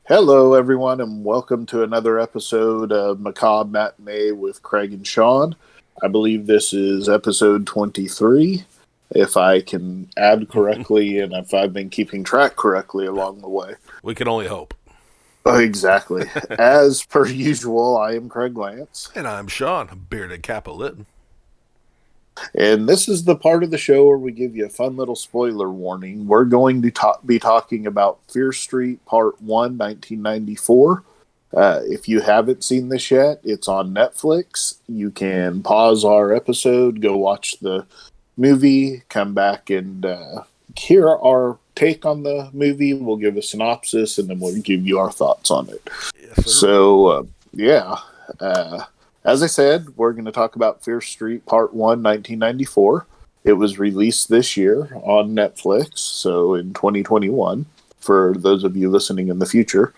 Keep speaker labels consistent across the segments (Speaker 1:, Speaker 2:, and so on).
Speaker 1: Hello, everyone, and welcome to another episode of Macabre Matinee with Craig and Sean. I believe this is episode 23, if I can add correctly and if I've been keeping track correctly along the way.
Speaker 2: We can only hope.
Speaker 1: Exactly. As per usual, I am Craig Lance,
Speaker 2: And I'm Sean, bearded Capolitan.
Speaker 1: and this is the part of the show where we give you a fun little spoiler warning. We're going to be talking about Fear Street Part 1, 1994. If you haven't seen this yet, it's on Netflix. You can pause our episode, go watch the movie, come back and hear our take on the movie. We'll give a synopsis and then we'll give you our thoughts on it.
Speaker 2: Yes, sir.
Speaker 1: So, yeah. As I said, we're going to talk about Fear Street Part 1, 1994. It was released this year on Netflix, so in 2021. For those of you listening in the future,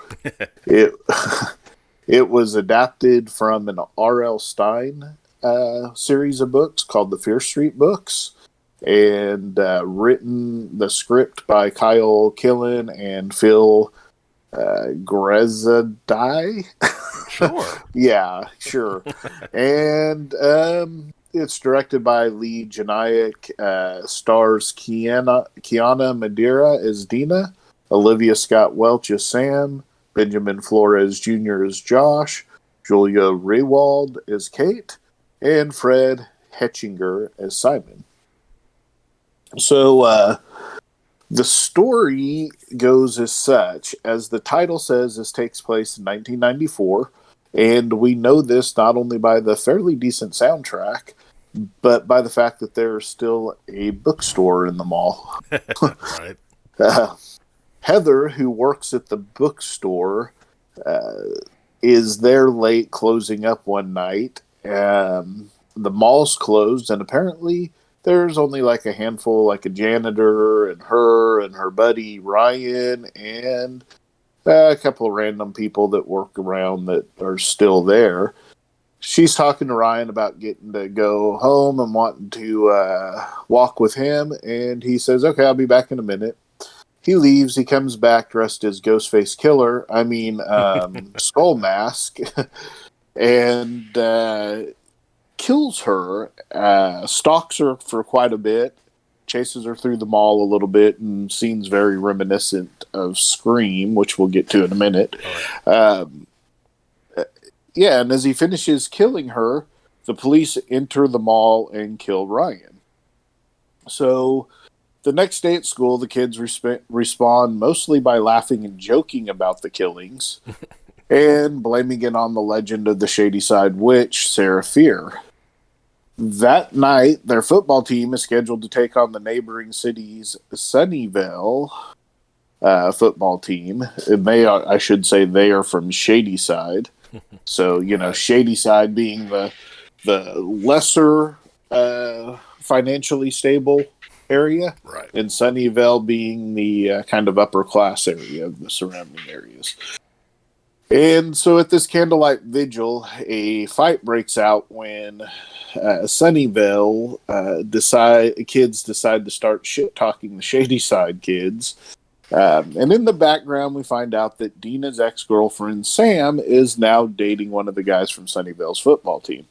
Speaker 1: it it was adapted from an R.L. Stine series of books called the Fear Street books, and written the script by Kyle Killen and Phil Grezadai.
Speaker 2: Sure.
Speaker 1: Yeah, sure. And it's directed by Lee Janiak, stars Kiana Madeira as Dina, Olivia Scott Welch as Sam, Benjamin Flores Jr. as Josh, Julia Rewald as Kate, and Fred Hetchinger as Simon. So the story goes as such. As the title says, this takes place in 1994, and we know this not only by the fairly decent soundtrack, but by the fact that there's still a bookstore in the mall.
Speaker 2: Right.
Speaker 1: Heather, who works at the bookstore, is there late closing up one night. The mall's closed, and apparently there's only like a handful, like a janitor and her buddy Ryan and a couple of random people that work around that are still there. She's talking to Ryan about getting to go home and wanting to walk with him, and he says, "Okay, I'll be back in a minute." He leaves. He comes back dressed as Ghostface Killer. Skull Mask, and kills her. Stalks her for quite a bit. Chases her through the mall a little bit, and scenes very reminiscent of Scream, which we'll get to in a minute.
Speaker 2: Right.
Speaker 1: Yeah, and as he finishes killing her, the police enter the mall and kill Ryan. So the next day at school, the kids respond mostly by laughing and joking about the killings and blaming it on the legend of the Shadyside Witch, Sarah Fear. That night, their football team is scheduled to take on the neighboring city's Sunnyvale football team. And I should say, they are from Shadyside. So,
Speaker 2: Right.
Speaker 1: Shadyside being the lesser financially stable area,
Speaker 2: Right.
Speaker 1: and Sunnyvale being the kind of upper class area of the surrounding areas. And so at this candlelight vigil, a fight breaks out when Sunnyvale kids decide to start shit talking the Shadyside kids. And in the background, we find out that Dina's ex-girlfriend, Sam, is now dating one of the guys from Sunnyvale's football team.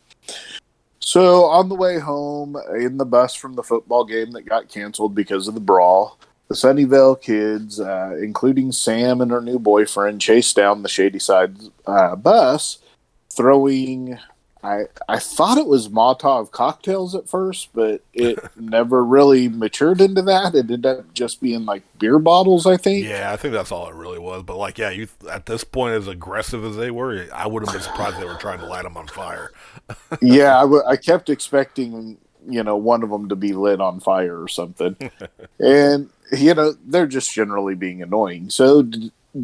Speaker 1: So on the way home, in the bus from the football game that got canceled because of the brawl, the Sunnyvale kids, including Sam and her new boyfriend, chase down the Shadyside bus, throwing... I thought it was Molotov cocktails at first, but it never really matured into that. It ended up just being like beer bottles, I think.
Speaker 2: Yeah, I think that's all it really was. But you at this point, as aggressive as they were, I wouldn't be surprised if they were trying to light them on fire.
Speaker 1: Yeah, I kept expecting, one of them to be lit on fire or something. And, they're just generally being annoying. So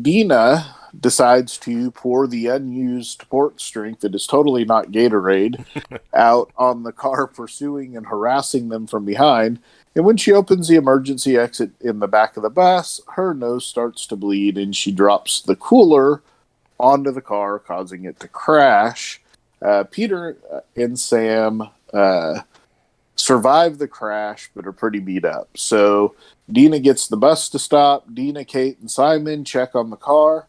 Speaker 1: Dina decides to pour the unused sports drink that is totally not Gatorade out on the car, pursuing and harassing them from behind. And when she opens the emergency exit in the back of the bus, her nose starts to bleed and she drops the cooler onto the car, causing it to crash. Peter and Sam survive the crash, but are pretty beat up. So Dina gets the bus to stop. Dina, Kate, and Simon check on the car.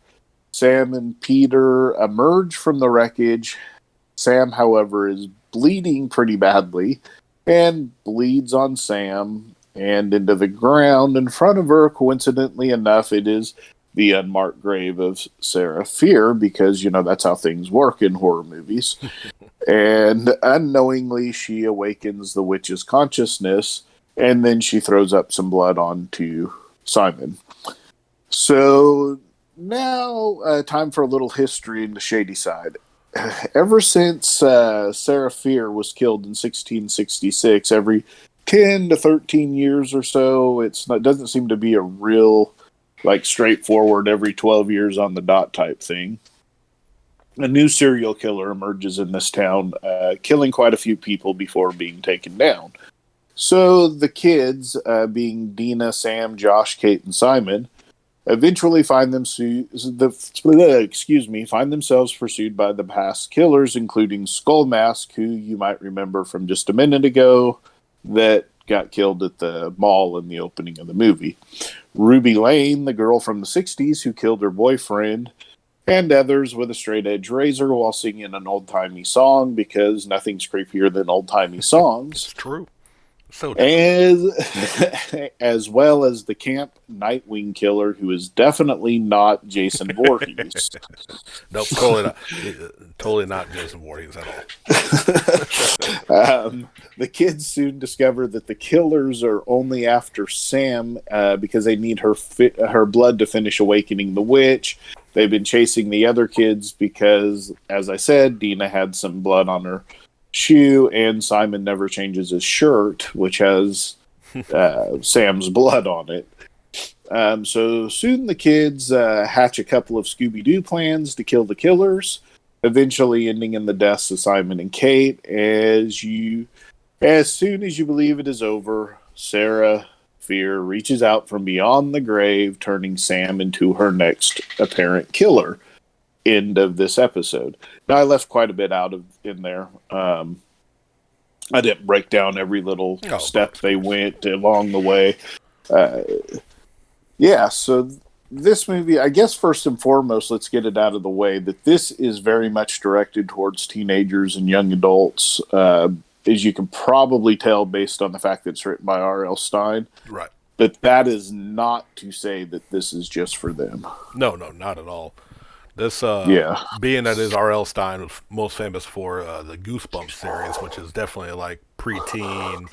Speaker 1: Sam and Peter emerge from the wreckage. Sam, however, is bleeding pretty badly and bleeds on Sam and into the ground in front of her. Coincidentally enough, it is the unmarked grave of Sarah Fear, because, that's how things work in horror movies. And unknowingly, she awakens the witch's consciousness, and then she throws up some blood onto Simon. So now, time for a little history in the shady side. Ever since Sarah Fear was killed in 1666, every 10 to 13 years or so, it doesn't seem to be a real, straightforward every 12 years on the dot type thing. A new serial killer emerges in this town, killing quite a few people before being taken down. So the kids, being Dina, Sam, Josh, Kate, and Simon, eventually find themselves pursued by the past killers, including Skull Mask, who you might remember from just a minute ago, that got killed at the mall in the opening of the movie. Ruby Lane, the girl from the 60s who killed her boyfriend, and others with a straight-edge razor while singing an old-timey song, because nothing's creepier than old-timey songs.
Speaker 2: It's true. So true.
Speaker 1: As well as the camp Nightwing killer, who is definitely not Jason Voorhees.
Speaker 2: Nope, totally not Jason Voorhees at
Speaker 1: all. The kids soon discover that the killers are only after Sam because they need her blood to finish awakening the witch. They've been chasing the other kids because, as I said, Dina had some blood on her shoe, and Simon never changes his shirt, which has Sam's blood on it. So soon the kids hatch a couple of Scooby-Doo plans to kill the killers, eventually ending in the deaths of Simon and Kate. As soon as you believe it is over, Sarah Fear reaches out from beyond the grave, turning Sam into her next apparent killer. End of this episode. Now, I left quite a bit in there. I didn't break down every little step they went along the way. So this movie, I guess first and foremost, let's get it out of the way, that this is very much directed towards teenagers and young adults, as you can probably tell based on the fact that it's written by R.L. Stine.
Speaker 2: Right.
Speaker 1: But that is not to say that this is just for them.
Speaker 2: No, not at all. This, being that is R.L. Stine, was most famous for the Goosebumps series, which is definitely like preteen,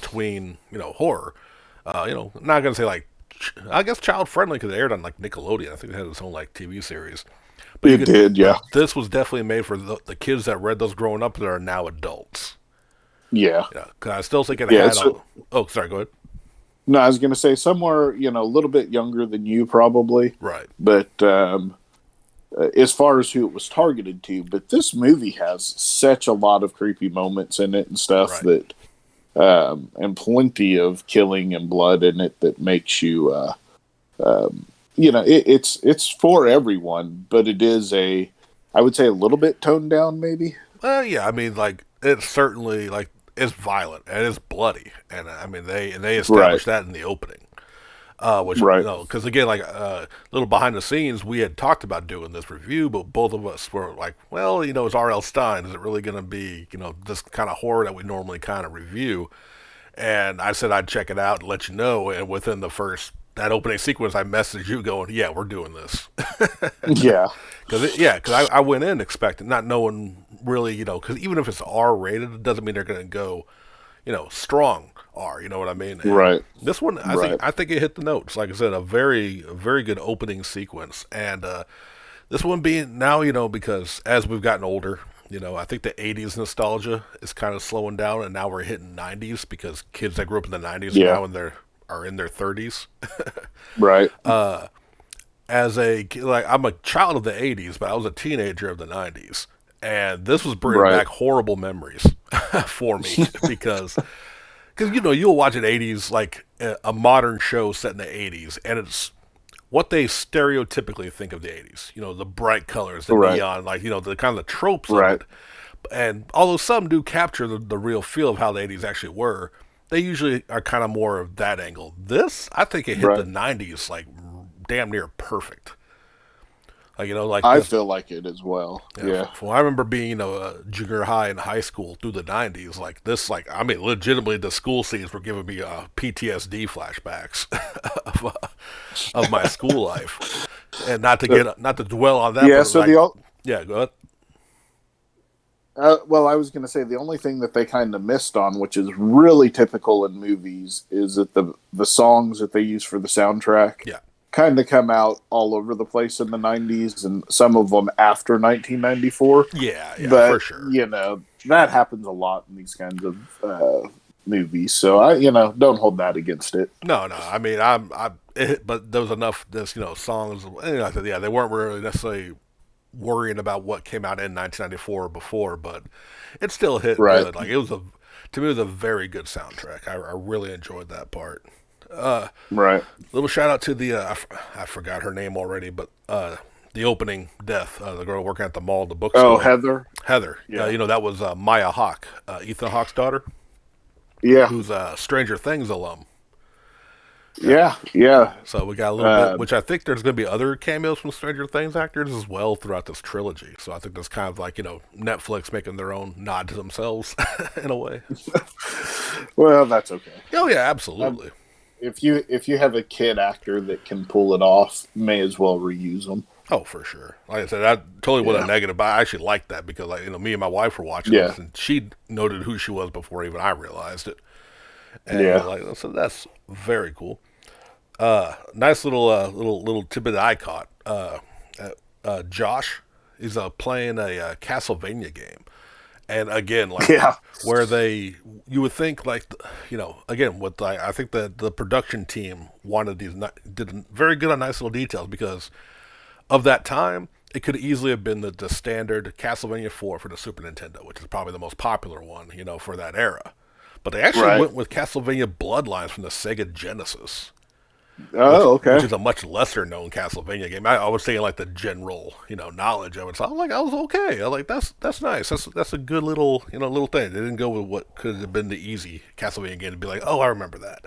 Speaker 2: tween, horror. I'm not gonna say I guess child friendly because it aired on Nickelodeon. I think it had its own TV series.
Speaker 1: But it did, yeah.
Speaker 2: This was definitely made for the kids that read those growing up that are now adults.
Speaker 1: Yeah.
Speaker 2: Because I still think it had. Oh, sorry. Go ahead.
Speaker 1: No, I was going to say somewhere, a little bit younger than you probably.
Speaker 2: Right.
Speaker 1: But as far as who it was targeted to, but this movie has such a lot of creepy moments in it and stuff that, and plenty of killing and blood in it that makes you, it's for everyone, but it is I would say a little bit toned down maybe.
Speaker 2: Yeah, I mean, it's certainly, it's violent and it's bloody. And, I mean, they established that in the opening. Because again, a little behind the scenes, we had talked about doing this review, but both of us were like, well, it's R.L. Stine. Is it really going to be, this kind of horror that we normally kind of review? And I said I'd check it out and let you know. And within that opening sequence, I messaged you going, yeah, we're doing this.
Speaker 1: Yeah.
Speaker 2: Because I went in expecting, not knowing really, because even if it's R-rated, it doesn't mean they're going to go, strong R, you know what I mean? And
Speaker 1: right.
Speaker 2: This one, I think it hit the notes. Like I said, a very good opening sequence. And this one being now, because as we've gotten older, I think the 80s nostalgia is kind of slowing down, and now we're hitting 90s because kids that grew up in the 90s are in their 30s.
Speaker 1: Right.
Speaker 2: I'm a child of the 80s, but I was a teenager of the 90s. And this was bringing back horrible memories for me because you'll watch an 80s, a modern show set in the 80s, and it's what they stereotypically think of the 80s. The bright colors, the neon, the kind of the tropes of it. And although some do capture the real feel of how the 80s actually were, they usually are kind of more of that angle. This, I think it hit the 90s damn near perfect. Like, like
Speaker 1: I
Speaker 2: this.
Speaker 1: feel like it as well.
Speaker 2: Yeah,
Speaker 1: Yeah.
Speaker 2: from I remember being, junior high and high school through the '90s, like this, like I mean, legitimately, the school scenes were giving me PTSD flashbacks of my school life, and not to dwell on that,
Speaker 1: Yeah.
Speaker 2: but
Speaker 1: So
Speaker 2: like, yeah, go ahead.
Speaker 1: well, I was going to say the only thing that they kind of missed on, which is really typical in movies, is that the songs that they use for the soundtrack
Speaker 2: Yeah,
Speaker 1: kind of come out all over the place in the '90s, and some of them after 1994.
Speaker 2: yeah, for
Speaker 1: But
Speaker 2: sure.
Speaker 1: that happens a lot in these kinds of movies. So I don't hold that against it.
Speaker 2: No, I mean, but there was enough, this, songs. And I said, yeah, they weren't really necessarily worrying about what came out in 1994 or before, but it still hit
Speaker 1: Right.
Speaker 2: good. Like to me, it was a very good soundtrack. I really enjoyed that part.
Speaker 1: Right.
Speaker 2: Little shout out to I forgot her name already, but the opening death, the girl working at the mall, the
Speaker 1: Oh,
Speaker 2: bookstore,
Speaker 1: Heather.
Speaker 2: Heather.
Speaker 1: Yeah.
Speaker 2: That was Maya Hawke, Ethan Hawke's daughter,
Speaker 1: Yeah.
Speaker 2: who's a Stranger Things alum. Yeah.
Speaker 1: Yeah. Yeah.
Speaker 2: So we got a little bit,
Speaker 1: Uh,
Speaker 2: which I think there's going to be other cameos from Stranger Things actors as well throughout this trilogy. So I think that's kind of like, Netflix making their own nod to themselves in a way.
Speaker 1: well, that's okay.
Speaker 2: Oh yeah,
Speaker 1: Um,
Speaker 2: absolutely.
Speaker 1: if you have a kid actor that can pull it off, may as well reuse them.
Speaker 2: Oh, for sure. Like I said, that totally wasn't
Speaker 1: Yeah.
Speaker 2: negative, but I actually liked that because, like, me and my wife were watching
Speaker 1: Yeah.
Speaker 2: this, and she noted who she was before even I realized it. And
Speaker 1: Yeah.
Speaker 2: like, so that's very cool. Nice little tidbit that I caught. Josh is playing a Castlevania game, and again, like
Speaker 1: Yeah.
Speaker 2: where you would think like, again with I think that the production team wanted did very good on nice little details because of that time. It could easily have been the standard Castlevania 4 for the Super Nintendo, which is probably the most popular one, for that era. But they actually
Speaker 1: Right.
Speaker 2: went with Castlevania Bloodlines from the Sega Genesis, which
Speaker 1: Oh,
Speaker 2: which
Speaker 1: okay.
Speaker 2: is a much lesser known Castlevania game. I was saying like the general, knowledge of it. So I was okay. I was like, that's nice. That's a good little thing. They didn't go with what could have been the easy Castlevania game to be like, oh, I remember that.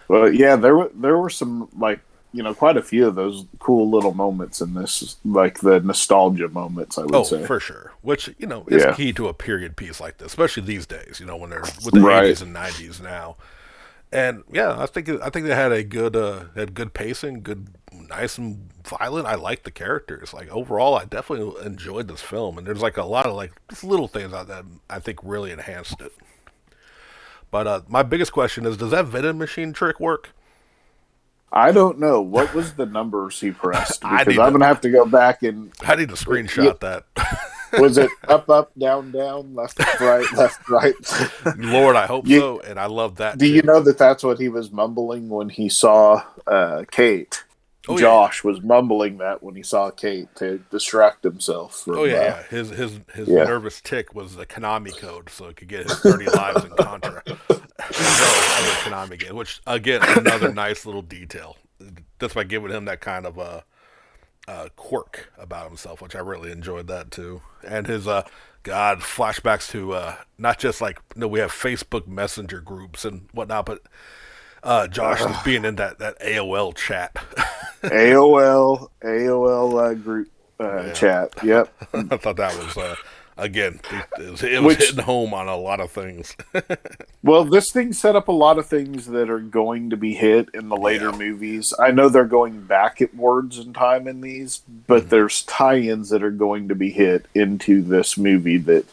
Speaker 1: Well, yeah, there were some like quite a few of those cool little moments in this, like the nostalgia moments, I would
Speaker 2: Oh,
Speaker 1: say.
Speaker 2: for sure. Which is
Speaker 1: Yeah.
Speaker 2: key to a period piece like this, especially these days. When they're with the
Speaker 1: Right.
Speaker 2: '80s and '90s now. And yeah, I think they had a good had good pacing, good, nice and violent. I like the characters. Like overall, I definitely enjoyed this film. And there's like a lot of like just little things out that I think really enhanced it. But my biggest question is, does that vending machine trick work?
Speaker 1: I don't know what was the numbers he pressed
Speaker 2: I
Speaker 1: because
Speaker 2: need
Speaker 1: I'm
Speaker 2: to
Speaker 1: gonna have to go back and
Speaker 2: I need to
Speaker 1: yeah,
Speaker 2: screenshot that.
Speaker 1: was it up up down down left right left right?
Speaker 2: Lord, I hope
Speaker 1: you,
Speaker 2: so, and I love that
Speaker 1: do you
Speaker 2: too.
Speaker 1: know that that's what he was mumbling when he saw Kate?
Speaker 2: Oh yeah, yeah.
Speaker 1: Josh was mumbling that when he saw Kate to distract himself
Speaker 2: Oh
Speaker 1: from.
Speaker 2: yeah, yeah. His
Speaker 1: Yeah.
Speaker 2: nervous tick was the Konami code, so he could get his 30 lives in Contra, as well as other Konami games. Which again, another nice little detail. That's by giving him that kind of quirk about himself, which I really enjoyed that too. And his God flashbacks to not just like we have Facebook Messenger groups and whatnot, but Josh is being in that AOL chat.
Speaker 1: AOL group
Speaker 2: Yeah,
Speaker 1: chat. Yep.
Speaker 2: I thought that was again it was
Speaker 1: Which
Speaker 2: hitting home on a lot of things.
Speaker 1: Well, this thing set up a lot of things that are going to be hit in the later
Speaker 2: Yeah.
Speaker 1: movies. I know they're going backwards in time in these, but
Speaker 2: Mhm.
Speaker 1: there's tie-ins that are going to be hit into this movie. That,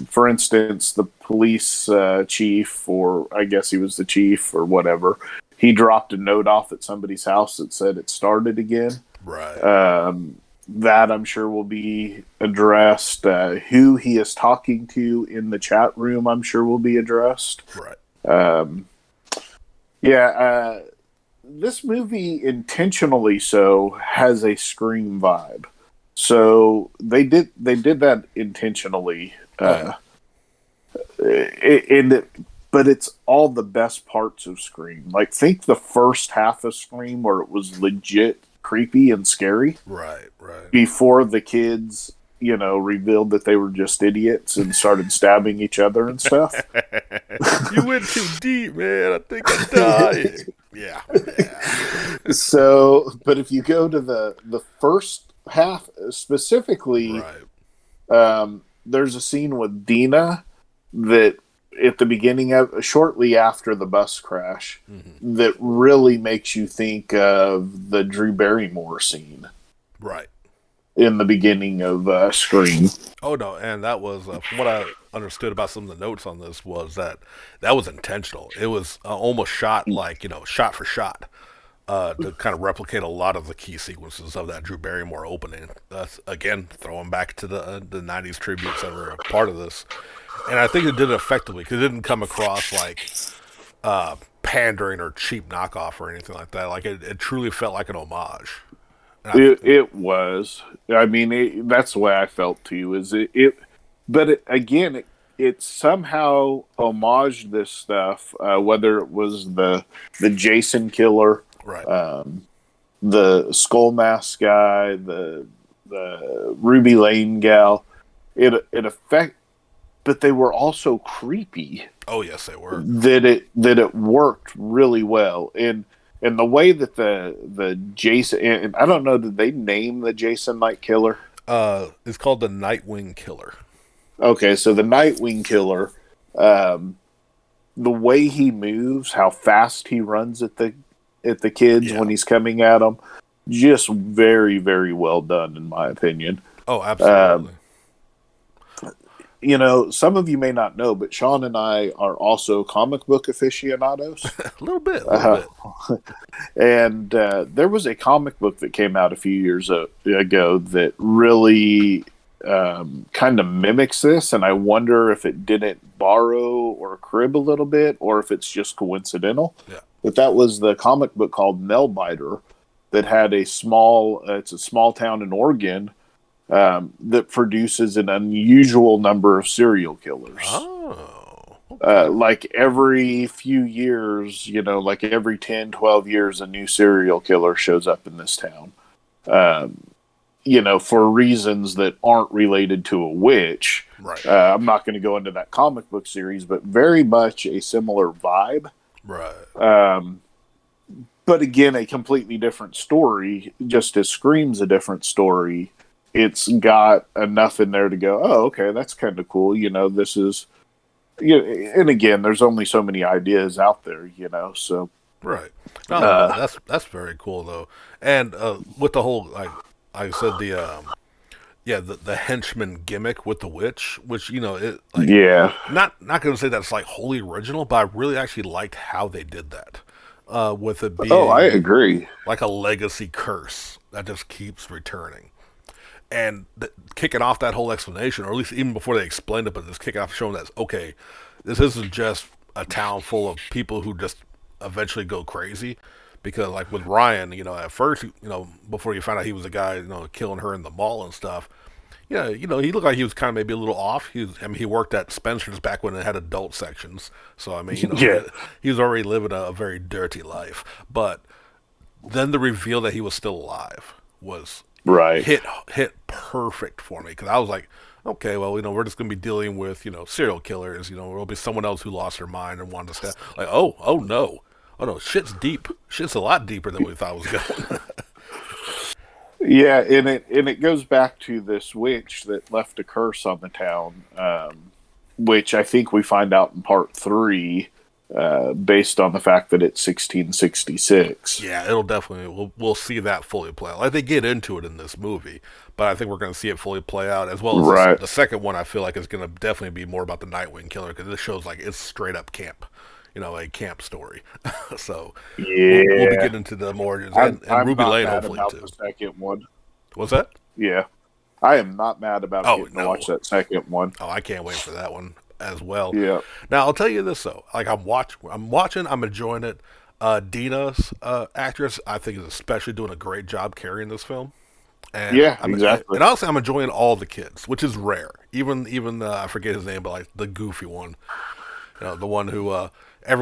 Speaker 1: for instance, the police chief, or I guess he was the chief or whatever, he dropped a note off at somebody's house that said it started again.
Speaker 2: Right.
Speaker 1: That I'm sure will be addressed. Who he is talking to in the chat room, I'm sure will be addressed.
Speaker 2: Right.
Speaker 1: Um, yeah, this movie intentionally so has a Scream vibe. So they did that intentionally.
Speaker 2: Oh yeah.
Speaker 1: But it's all the best parts of Scream. Like think the first half of Scream where it was legit creepy and scary
Speaker 2: Right. Right.
Speaker 1: before the kids, revealed that they were just idiots and started stabbing each other and stuff.
Speaker 2: You went too deep, man. I think I'm dying. Yeah, yeah.
Speaker 1: So, but if you go to the first half specifically,
Speaker 2: Right.
Speaker 1: there's a scene with Dina that at the beginning of shortly after the bus crash
Speaker 2: Hmm.
Speaker 1: that really makes you think of the Drew Barrymore scene
Speaker 2: Right.
Speaker 1: in the beginning of Scream.
Speaker 2: Oh no, and that was from what I understood about some of the notes on this was that that was intentional. It was almost shot like shot for shot to kind of replicate a lot of the key sequences of that Drew Barrymore opening. Again, throwing back to the '90s tributes that were a part of this, and I think it did it effectively because it didn't come across like pandering or cheap knockoff or anything like that. Like it truly felt like an homage. And
Speaker 1: It was. I mean, that's the way I felt too. Is it but again, it somehow homaged this stuff. Whether it was the Jason killer,
Speaker 2: right,
Speaker 1: um, the skull mask guy, the Ruby Lane gal, it affect. But they were also creepy
Speaker 2: oh yes, they were.
Speaker 1: that it worked really well. And the way that the Jason, and I don't know, did they name the Jason Night Killer?
Speaker 2: It's called the Nightwing Killer.
Speaker 1: Okay, so the Nightwing Killer, um, the way he moves, how fast he runs at the kids
Speaker 2: Yeah.
Speaker 1: when he's coming at them, just very very well done in my opinion.
Speaker 2: Oh,
Speaker 1: Um,
Speaker 2: absolutely.
Speaker 1: some of you may not know, but Sean and I are also comic book aficionados.
Speaker 2: A little bit, a little
Speaker 1: Uh,
Speaker 2: bit.
Speaker 1: and there was a comic book that came out a few years ago that really kind of mimics this. And I wonder if it didn't borrow or crib a little bit, or if it's just coincidental.
Speaker 2: Yeah.
Speaker 1: But that was the comic book called Nailbiter that had it's a small town in Oregon that produces an unusual number of serial killers.
Speaker 2: Oh, okay.
Speaker 1: Like every few years, like every 10, 12 years, a new serial killer shows up in this town, um, for reasons that aren't related to a witch.
Speaker 2: Right.
Speaker 1: I'm not going to go into that comic book series, but very much a similar vibe.
Speaker 2: Right.
Speaker 1: Um, but again, a completely different story, just as Scream's a different story. It's got enough in there to go, oh, okay, that's kind of cool. This is, and again, there's only so many ideas out there, so,
Speaker 2: Right. No,
Speaker 1: uh,
Speaker 2: that's very cool though. And with the whole like I said yeah the henchman gimmick with the witch, which it like
Speaker 1: yeah.
Speaker 2: not going to say that's like wholly original, but I really actually liked how they did that. With it
Speaker 1: Oh, I
Speaker 2: being
Speaker 1: agree.
Speaker 2: like a legacy curse that just keeps returning. And kicking off that whole explanation, or at least even before they explained it, but just kicking off showing that okay, this isn't just a town full of people who just eventually go crazy. Because like with Ryan, at first, before you found out he was the guy, killing her in the mall and stuff. Yeah, he looked like he was kind of maybe a little off. I mean, he worked at Spencer's back when it had adult sections. So I mean,
Speaker 1: Yeah.
Speaker 2: he was already living a very dirty life. But then the reveal that he was still alive was
Speaker 1: Right.
Speaker 2: hit perfect for me because I was like, okay, well, we're just gonna be dealing with serial killers. There'll be someone else who lost their mind and wanted to step. Like, oh no, shit's deep. Shit's a lot deeper than we thought it was going.
Speaker 1: Yeah, and it goes back to this witch that left a curse on the town, which I think we find out in part three, based on the fact that it's 1666.
Speaker 2: Yeah, it'll definitely we'll see that fully play out. Like they get into it in this movie, but I think we're going to see it fully play out as well as
Speaker 1: Right.
Speaker 2: the second one. I feel like is going to definitely be more about the Nightwing Killer because this shows like it's straight up camp, a camp story. So we'll be
Speaker 1: Yeah.
Speaker 2: getting into the more and
Speaker 1: I'm
Speaker 2: Ruby
Speaker 1: not
Speaker 2: Lane
Speaker 1: mad
Speaker 2: hopefully
Speaker 1: about
Speaker 2: too.
Speaker 1: the second one.
Speaker 2: What's that?
Speaker 1: Yeah. I am not mad about
Speaker 2: Oh
Speaker 1: getting to watch
Speaker 2: no,
Speaker 1: that second one.
Speaker 2: oh I can't wait for that one as well.
Speaker 1: Yeah.
Speaker 2: Now I'll tell you this though, like I'm watching, I'm enjoying it. Dina's actress, I think, is especially doing a great job carrying this film. And
Speaker 1: Yeah, exactly.
Speaker 2: and honestly, I'm enjoying all the kids, which is rare. Even I forget his name, but like the goofy one, the one who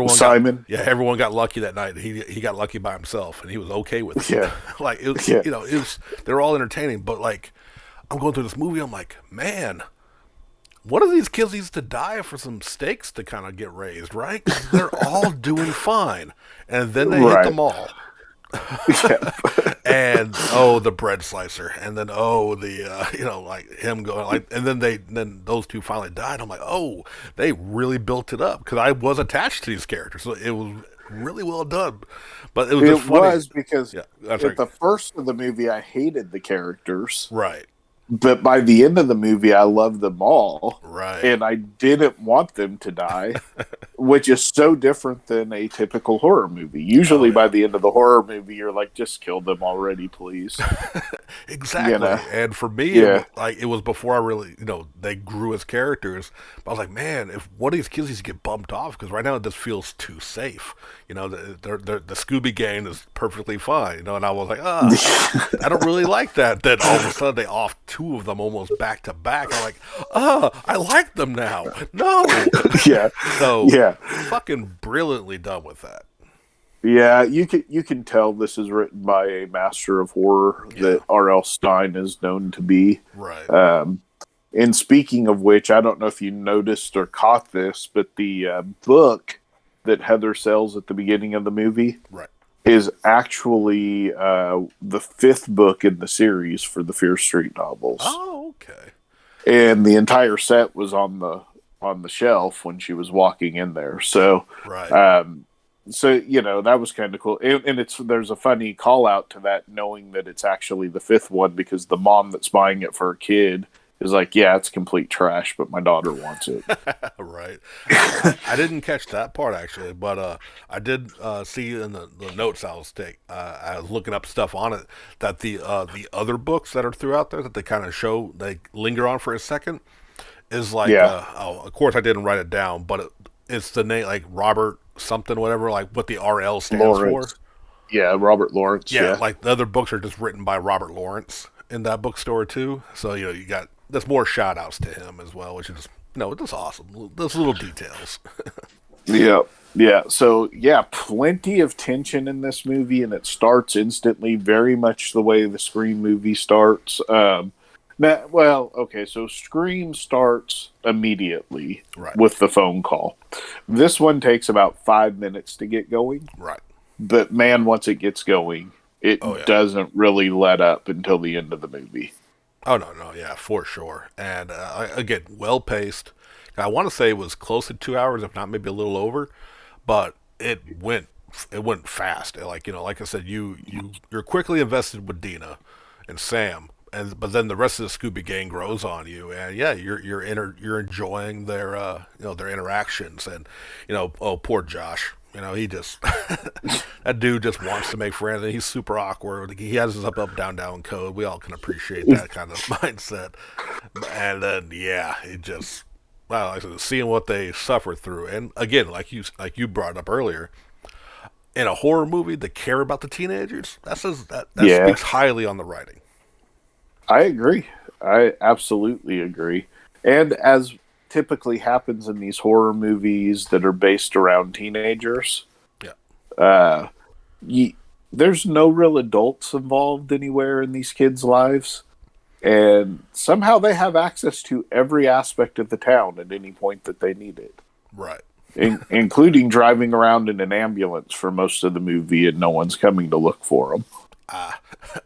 Speaker 1: Simon.
Speaker 2: everyone got lucky that night. He got lucky by himself, and he was okay with it.
Speaker 1: Yeah.
Speaker 2: Like it was,
Speaker 1: Yeah.
Speaker 2: they're all entertaining, but like I'm going through this movie, I'm like, man, one of these kids needs to die for some stakes to kind of get raised, right? Because they're all doing fine, and then they hit the
Speaker 1: Right.
Speaker 2: mall,
Speaker 1: Yeah.
Speaker 2: and the bread slicer, and then the like him going like, and then those two finally died. I'm like, they really built it up because I was attached to these characters, so it was really well done. But it was just
Speaker 1: It
Speaker 2: funny.
Speaker 1: was because
Speaker 2: Yeah, I'm
Speaker 1: at
Speaker 2: sorry.
Speaker 1: the first of the movie, I hated the characters.
Speaker 2: Right,
Speaker 1: But by the end of the movie, I loved them all,
Speaker 2: right.
Speaker 1: and I didn't want them to die, which is so different than a typical horror movie.
Speaker 2: Oh
Speaker 1: Usually, by
Speaker 2: yeah.
Speaker 1: the end of the horror movie, you're like, just kill them already, please. You
Speaker 2: Exactly.
Speaker 1: know?
Speaker 2: And for me,
Speaker 1: Yeah.
Speaker 2: it was before I really, they grew as characters. But I was like, man, if one of these kids needs to get bumped off, because right now it just feels too safe. The Scooby Gang is perfectly fine. And I was like, I don't really like that. Then all of a sudden they off two of them almost back to back. I'm like, I like them now. No.
Speaker 1: Yeah.
Speaker 2: So
Speaker 1: Yeah.
Speaker 2: fucking brilliantly done with that.
Speaker 1: Yeah, you can tell this is written by a master of horror
Speaker 2: Yeah.
Speaker 1: that R.L. Stine is known to be.
Speaker 2: Right.
Speaker 1: And speaking of which, I don't know if you noticed or caught this, but the book that Heather sells at the beginning of the movie
Speaker 2: Right.
Speaker 1: is actually the fifth book in the series for the Fear Street novels,
Speaker 2: Oh, okay.
Speaker 1: and the entire set was on the shelf when she was walking in there. So,
Speaker 2: Right.
Speaker 1: that was kind of cool, and there's a funny call out to that, knowing that it's actually the fifth one, because the mom that's buying it for her kid is like, yeah, it's complete trash, but my daughter wants it.
Speaker 2: Right. I didn't catch that part actually, but I did see in the notes I was looking up stuff on it that the other books that are throughout there that they kind of show they linger on for a second is like
Speaker 1: Yeah,
Speaker 2: of course I didn't write it down, but it's the name like Robert something whatever like what the RL stands for.
Speaker 1: Lawrence. Yeah, Robert Lawrence.
Speaker 2: Yeah,
Speaker 1: Yeah,
Speaker 2: like the other books are just written by Robert Lawrence in that bookstore too. So you got there's more shout outs to him as well, which is it's awesome. Those little details.
Speaker 1: yeah, yeah. So yeah, plenty of tension in this movie, and it starts instantly, very much the way the Scream movie starts. Okay, so Scream starts immediately
Speaker 2: Right.
Speaker 1: with the phone call. This one takes about 5 minutes to get going,
Speaker 2: Right.
Speaker 1: but man, once it gets going, it
Speaker 2: Oh yeah.
Speaker 1: doesn't really let up until the end of the movie.
Speaker 2: Oh no, yeah, for sure. And again, well paced. I want to say it was close to 2 hours, if not maybe a little over, but it went fast. Like like I said, you're quickly invested with Dina and Sam, but then the rest of the Scooby Gang grows on you, and yeah, you're enjoying their their interactions, and poor Josh. He just that dude just wants to make friends, and he's super awkward. He has his up, down, down code. We all can appreciate that kind of mindset. And then, yeah, it just wow, like I said, seeing what they suffer through, and again, like you brought up earlier, in a horror movie, to care about the teenagers, that
Speaker 1: Yeah,
Speaker 2: speaks highly on the writing.
Speaker 1: I agree. I absolutely agree. And as typically happens in these horror movies that are based around teenagers,
Speaker 2: Yeah,
Speaker 1: uh, you, there's no real adults involved anywhere in these kids' lives. And somehow they have access to every aspect of the town at any point that they need it,
Speaker 2: right.
Speaker 1: including driving around in an ambulance for most of the movie, and no one's coming to look for them.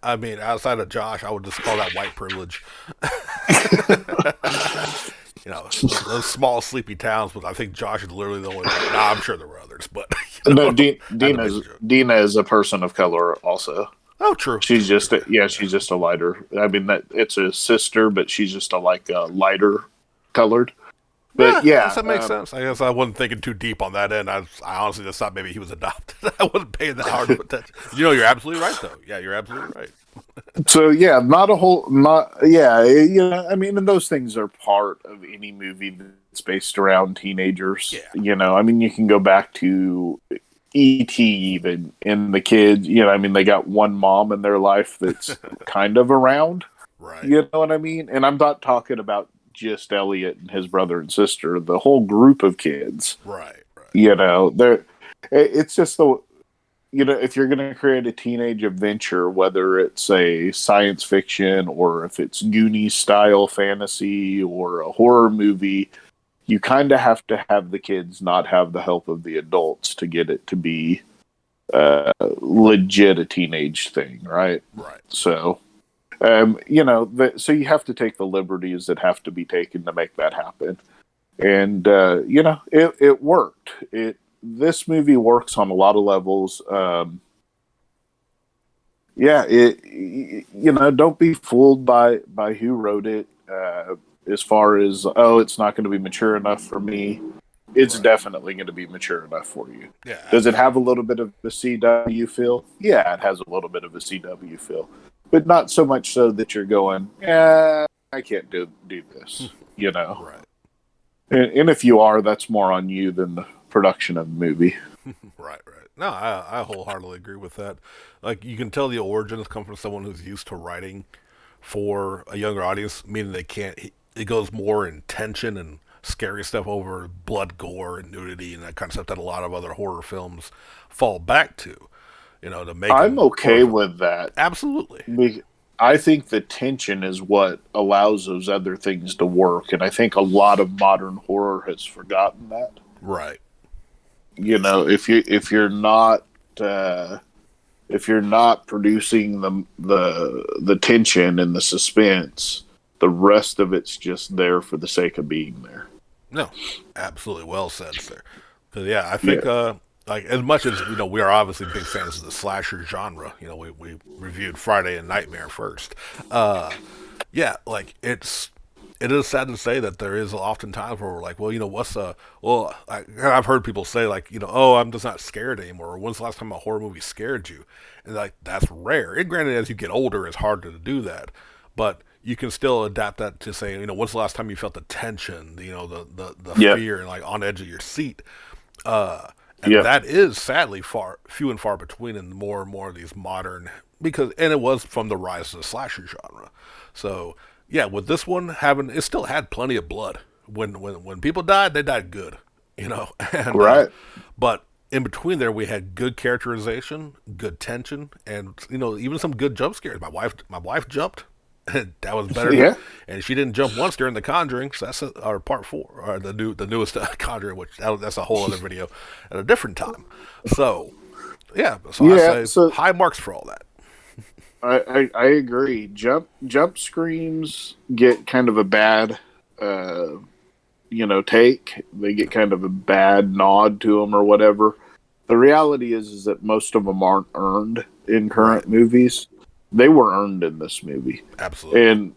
Speaker 2: I mean, outside of Josh, I would just call that white privilege. Those small sleepy towns, but I think Josh is literally the only one. Nah, I'm sure there were others, but
Speaker 1: No,
Speaker 2: I had to make the joke.
Speaker 1: Dina is a person of color also.
Speaker 2: Oh, true,
Speaker 1: She's
Speaker 2: true,
Speaker 1: just
Speaker 2: true.
Speaker 1: she's just a lighter. I mean, that it's a sister, but she's just a lighter colored. But
Speaker 2: Yeah, I guess
Speaker 1: yeah,
Speaker 2: that makes sense. I guess I wasn't thinking too deep on that end. I honestly just thought maybe he was adopted. I wasn't paying that hard of attention. You're absolutely right, though. Yeah, you're absolutely right.
Speaker 1: so yeah, not I mean, and those things are part of any movie that's based around teenagers.
Speaker 2: Yeah,
Speaker 1: I mean, you can go back to E.T. even, and the kids. I mean, they got one mom in their life that's kind of around.
Speaker 2: right,
Speaker 1: You know what I mean? And I'm not talking about just Elliot and his brother and sister, the whole group of kids.
Speaker 2: right, right.
Speaker 1: They're it's just if you're going to create a teenage adventure, whether it's a science fiction or if it's Goonies style fantasy or a horror movie, you kind of have to have the kids not have the help of the adults to get it to be legit a teenage thing, right?
Speaker 2: Right.
Speaker 1: So, so you have to take the liberties that have to be taken to make that happen. And, it worked. This movie works on a lot of levels. Don't be fooled by who wrote it. As far as, it's not going to be mature enough for me. It's definitely going to be mature enough for you.
Speaker 2: Yeah.
Speaker 1: Does it have a little bit of a CW feel? Yeah, it has a little bit of a CW feel, but not so much so that you're going, yeah, I can't do this.
Speaker 2: Right.
Speaker 1: And if you are, that's more on you than the production of the movie.
Speaker 2: Right. No, I wholeheartedly agree with that. Like, you can tell the origins come from someone who's used to writing for a younger audience, meaning they can't. It goes more in tension and scary stuff over blood, gore, and nudity and that kind of stuff that a lot of other horror films fall back to. To make.
Speaker 1: I'm okay with that.
Speaker 2: Absolutely.
Speaker 1: I think the tension is what allows those other things to work, and I think a lot of modern horror has forgotten that.
Speaker 2: Right.
Speaker 1: If you're not producing the tension and the suspense, the rest of it's just there for the sake of being there.
Speaker 2: No, absolutely well said, sir. Because I think like, as much as we are obviously big fans of the slasher genre. We reviewed Friday and Nightmare first. Like, it is sad to say that there is often times where we're like, I've heard people say, like, oh, I'm just not scared anymore. Or when's the last time a horror movie scared you? And like, that's rare. And granted, as you get older, it's harder to do that, but you can still adapt that to say, when's the last time you felt the tension, the fear, and like on edge of your seat. That is sadly few and far between in more and more of these modern, and it was from the rise of the slasher genre. So with this one it still had plenty of blood. When people died, they died good, and
Speaker 1: right.
Speaker 2: But in between there, we had good characterization, good tension, and even some good jump scares. My wife jumped. That was better. And she didn't jump once during The Conjuring. So that's our part 4, or the newest Conjuring, which that's a whole other video at a different time. So I say high marks for all that.
Speaker 1: I agree. Jump screams get kind of a bad, take. They get kind of a bad nod to them or whatever. The reality is that most of them aren't earned in current movies. They were earned in this movie.
Speaker 2: Absolutely.
Speaker 1: And,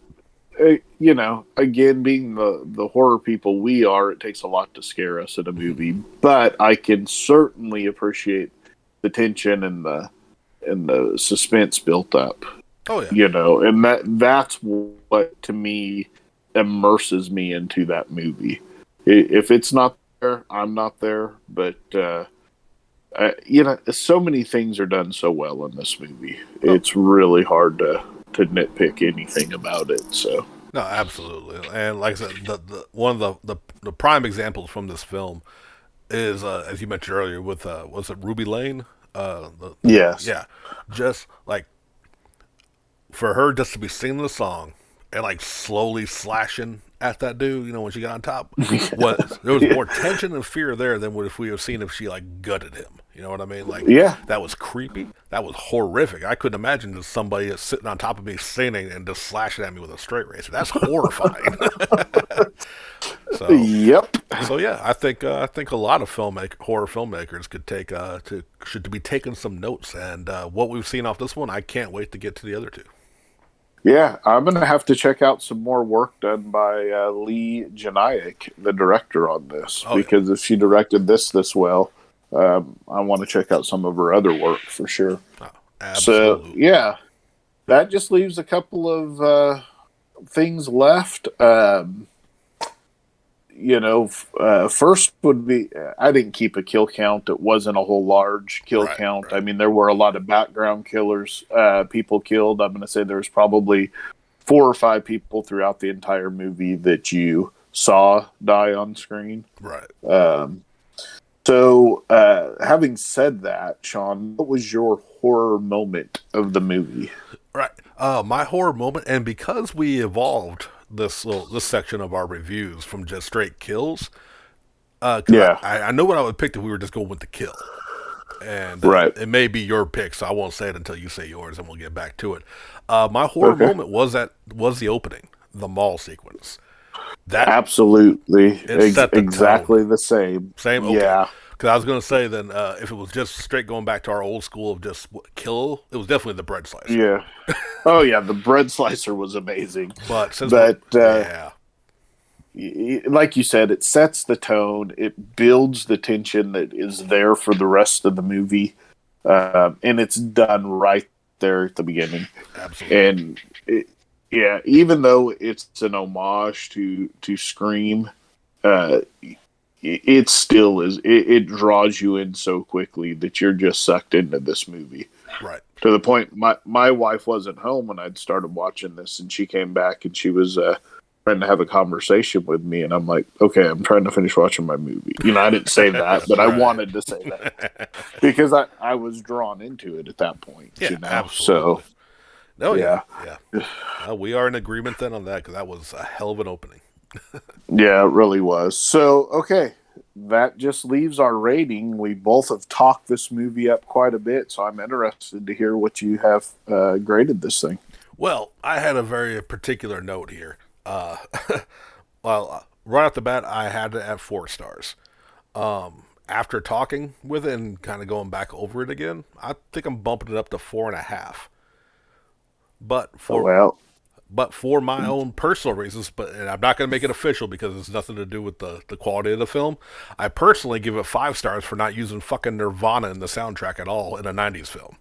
Speaker 1: again, being the horror people we are, it takes a lot to scare us in a movie. But I can certainly appreciate the tension and the suspense built up.
Speaker 2: Oh, yeah.
Speaker 1: And that's what, to me, immerses me into that movie. If it's not there, I'm not there. But, so many things are done so well in this movie. It's really hard to nitpick anything about it. So
Speaker 2: no, absolutely. And like I said, the one of the prime examples from this film is, as you mentioned earlier, with was it Ruby Lane?
Speaker 1: Yes.
Speaker 2: Yeah. Just like, for her just to be singing the song and like slowly slashing at that dude, when she got on top, there was more tension and fear there than if we have seen if she like gutted him. You know what I mean? Like, that was creepy. That was horrific. I couldn't imagine just somebody sitting on top of me singing and just slashing at me with a straight razor. That's horrifying. So,
Speaker 1: yep.
Speaker 2: So I think a lot of horror filmmakers should be taking some notes. And what we've seen off this one, I can't wait to get to the other two.
Speaker 1: Yeah, I'm going to have to check out some more work done by Lee Janiak, the director on this, because if she directed this well, I want to check out some of her other work for sure.
Speaker 2: Oh, absolutely.
Speaker 1: So, that just leaves a couple of things left. First would be, I didn't keep a kill count. It wasn't a whole large kill count. Right. I mean, there were a lot of background killers, people killed. I'm going to say there's probably 4 or 5 people throughout the entire movie that you saw die on screen.
Speaker 2: Right.
Speaker 1: So, having said that, Sean, what was your horror moment of the movie?
Speaker 2: Right. My horror moment, and because we evolved this section of our reviews from just straight kills, because
Speaker 1: Yeah,
Speaker 2: I know what I would pick if we were just going with the kill, and
Speaker 1: right.
Speaker 2: it may be your pick, so I won't say it until you say yours, and we'll get back to it. My horror
Speaker 1: Okay.
Speaker 2: moment was the opening, the mall sequence. That
Speaker 1: Absolutely.
Speaker 2: it set the tone.
Speaker 1: Exactly the same.
Speaker 2: Same, okay.
Speaker 1: Yeah.
Speaker 2: Because I was going to say then, if it was just straight going back to our old school of just kill, it was definitely the bread slicer.
Speaker 1: Yeah. Oh, yeah. The bread slicer was amazing.
Speaker 2: But since we're
Speaker 1: But,
Speaker 2: yeah,
Speaker 1: like you said, it sets the tone, it builds the tension that is there for the rest of the movie. And it's done right there at the beginning.
Speaker 2: absolutely.
Speaker 1: And yeah, even though it's an homage to Scream, it still is. It draws you in so quickly that you're just sucked into this movie
Speaker 2: Right.
Speaker 1: to the point. My wife wasn't home when I'd started watching this, and she came back and she was trying to have a conversation with me, and I'm like, okay, I'm trying to finish watching my movie. I didn't say that, but I
Speaker 2: Right.
Speaker 1: wanted to say that because I was drawn into it at that point.
Speaker 2: Yeah,
Speaker 1: So
Speaker 2: absolutely. No, yeah,
Speaker 1: yeah.
Speaker 2: yeah. We are in agreement then on that because that was a hell of an opening.
Speaker 1: Yeah, it really was. So, okay, that just leaves our rating. We both have talked this movie up quite a bit, so I'm interested to hear what you have graded this thing.
Speaker 2: Well, I had a very particular note here. Right off the bat, I had it at 4 stars. After talking with it and kind of going back over it again, I think I'm bumping it up to 4.5. But
Speaker 1: Oh,
Speaker 2: for
Speaker 1: well,
Speaker 2: but for my own personal reasons, and I'm not going to make it official because it's nothing to do with the quality of the film. I personally give it 5 stars for not using fucking Nirvana in the soundtrack at all in a '90s film.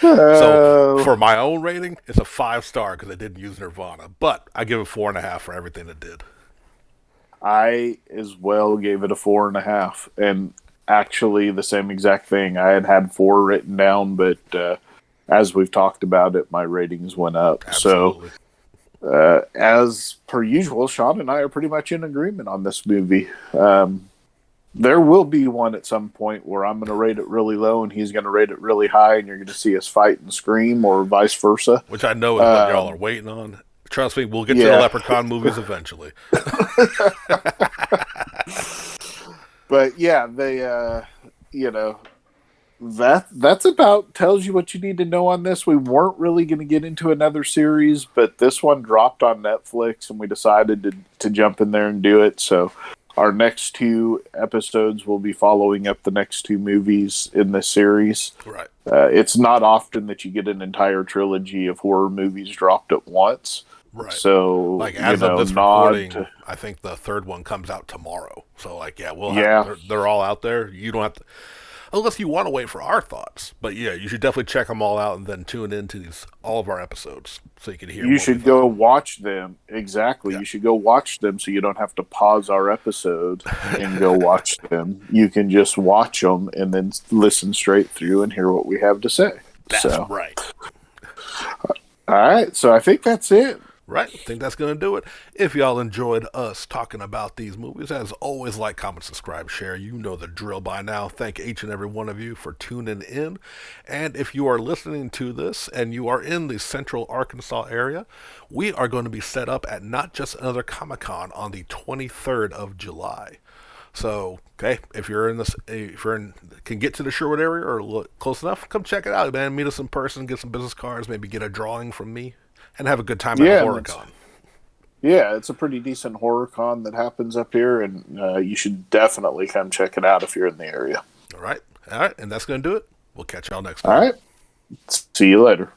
Speaker 2: So
Speaker 1: uh,
Speaker 2: for my own rating, it's a 5 star because I didn't use Nirvana, but I give it 4.5 for everything it did.
Speaker 1: I as well gave it a 4.5, and actually the same exact thing. I had four written down, but as we've talked about it, my ratings went up. So
Speaker 2: Absolutely.
Speaker 1: as per usual, Sean and I are pretty much in agreement on this movie. There will be one at some point where I'm going to rate it really low and he's going to rate it really high, and you're going to see us fight and scream, or vice versa.
Speaker 2: Which I know is what y'all are waiting on. Trust me, we'll get to the
Speaker 1: Yeah,
Speaker 2: Leprechaun movies eventually.
Speaker 1: but yeah, they, that's about tells you what you need to know on this. We weren't really going to get into another series, but this one dropped on Netflix, and we decided to jump in there and do it. So our next two episodes will be following up the next two movies in this series.
Speaker 2: Right.
Speaker 1: It's not often that you get an entire trilogy of horror movies dropped at once.
Speaker 2: Right.
Speaker 1: So,
Speaker 2: Like as of this
Speaker 1: nod
Speaker 2: recording,
Speaker 1: to,
Speaker 2: I think the third one comes out tomorrow. So like, yeah, we'll have
Speaker 1: yeah,
Speaker 2: they're all out there. You don't have to, unless you want to wait for our thoughts. But yeah, you should definitely check them all out and then tune into all of our episodes so you can hear
Speaker 1: you
Speaker 2: what we
Speaker 1: should go
Speaker 2: thought.
Speaker 1: watch them. Exactly.
Speaker 2: Yeah.
Speaker 1: You should go watch them so you don't have to pause our episode and go watch them. You can just watch them and then listen straight through and hear what we have to say.
Speaker 2: That's
Speaker 1: So,
Speaker 2: right.
Speaker 1: all right. So I think that's it.
Speaker 2: Right. I think that's going to do it. If y'all enjoyed us talking about these movies, as always, like, comment, subscribe, share. You know the drill by now. Thank each and every one of you for tuning in. And if you are listening to this and you are in the central Arkansas area, we are going to be set up at Not Just Another Comic Con on the 23rd of July. So, okay, if you're in this, if you're in, can get to the Sherwood area or look close enough, come check it out, man. Meet us in person, get some business cards, maybe get a drawing from me, and have a good time at a
Speaker 1: Yeah.
Speaker 2: horror con.
Speaker 1: It's a pretty decent horror con that happens up here, and you should definitely come check it out if you're in the area.
Speaker 2: All right, and that's gonna do it. We'll catch y'all next
Speaker 1: All
Speaker 2: time.
Speaker 1: right. See you later.